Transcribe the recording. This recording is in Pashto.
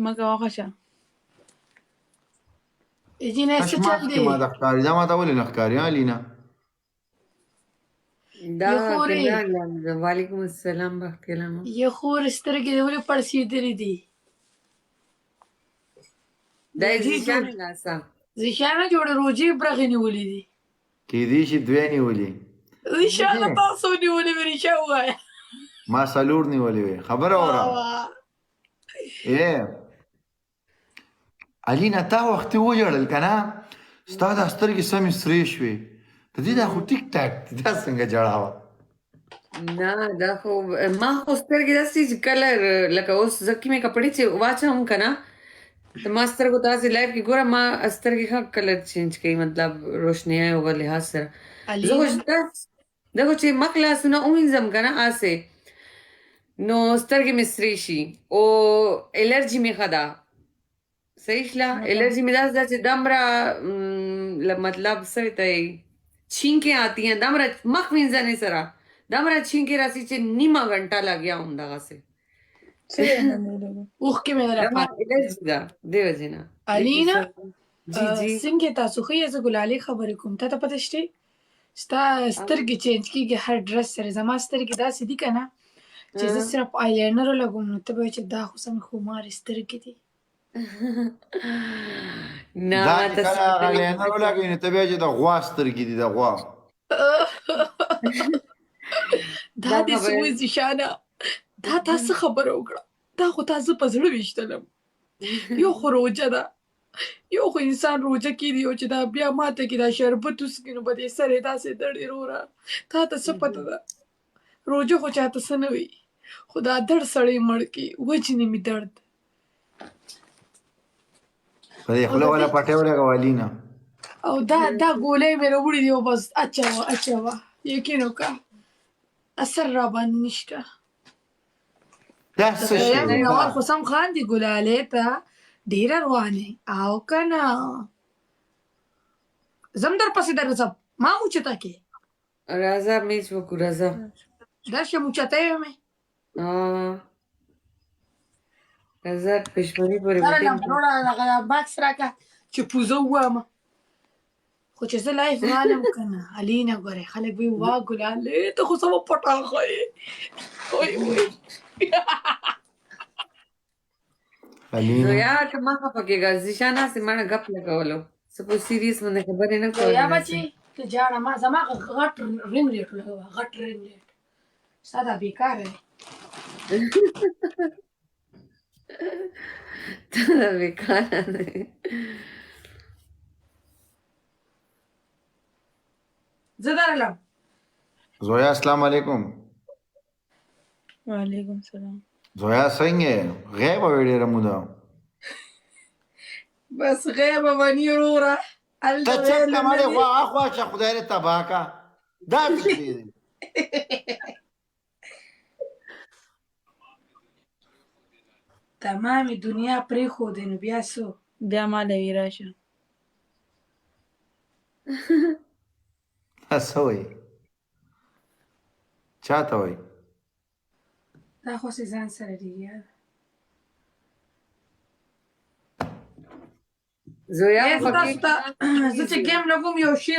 مګه واخشه جینې څه چل دی ما د ښکاری دا ما ته ولې نه ښکاري لینا دا کمران وعلیکم السلام بختیلم یو خور سترګې ولې پړسېدلې دي دا زیشانه لاسا زیشانه جوړه روجې برغې نیولې دي کېدی شي دوی نیولې انشاءالله تاسو نیولې مې رښتیا ووایه ما څلور نیولې وې خبره وره الینا تا وختي وژړل که نه ستا دا سترګې سمې سرې شوې د دې دا خو ټیک ټاک دي دا څنګه جړاوه نه دا خو ما خو سترګې داسې چې کله لکه اوس زه کومې کپړې چې واچوم که نه ما سترګو ته داسې لایف کې ګوره ما سترګې ښه کلر چینج کوي مطلب روشنیه او لحاظ سره زه خو دا خو چې مخ لاسونه ووینځم که نه هسې نو سترګې مې سرې شي او الرجي مې ښه ده صحیح شله الرجی में दस दस दमरा मतलब सविता छींके आती हैं दमरा मख विंजने सरा दमरा छींके रासी चे नीमा घंटा लग गया हम दगा से اوخ کې مې दमा الرجی دا دیو جنا الینا جی جی څنګه تاسو خو یې زه ګلالي خبرې کوم ته پته شته ستا سترګې چینج کیږي هر ډرس سره زما سترګې داسې دي که نه چې زه صرف آیلاینر لګوم نو ته به وایې چې دا خو سمې خمارې سترګې دي نه دا چې کله آیلاینر ولګوي نو ته بیا چې د غوا سترګې دي د غوا دا دې سوی زیشانه دا تاسو خبره وکړه دا خو تاسو په زړه ویشتلم یو خو روجه ده یو خو انسان روجه کیدی او چې دا بیا ماته کې دا شربت وسکي نو به دې سر یې داسې دړې روره تا ته څه پته ده روجه خو چاته څه نه وي خو دا دړ سړی مړ کي وجنې مې درد په دې خوله والا پټۍ ولګوه لینا او دا ګولۍ مې راوړي دي او بس اچوه یقین وکړه اثر را باندې نشته دا څه شی نور خو سم خاندي ګلالۍ ته ډېره روانې او که نه زم در پسې درځم ما موچته کې راځه میز وکړو راځه درشه موچته یې مې راځه پښمني پورې سره لمپروړه دغه باکس راکړه چې پوزه ووامه خو چې زه لایف رالم که نه الینا ګورې خلک به وایي وا ګلالۍ ته خو سمه پټاخه یې زویا ته ما خفه کېږه زیشانه هسې ماړه ګپ لګولو څه په سیریس باندې خبرې نه یا بچې ته جاړه ما زما غټ رینګ لیټ لګوه غټ رینګ لیټ ستا دا بېکاره دی ته دا بېکاره دی زه درلم زویا السلام علیکم وعلیکم السلام زویا څنګه غیبه وې ډېره موده بس غیبه ونی وروره ته چېرته مړې خوا اخوا چې خدای دې تباه کا دا څه شی دی تمامې دنیا پرېښودې نو بیا څه بیا ما لوي راشه څه وایي چا ته وایي دا خو سې ځان سره دی یاره زویا زه چې ګیم لګوم یو شی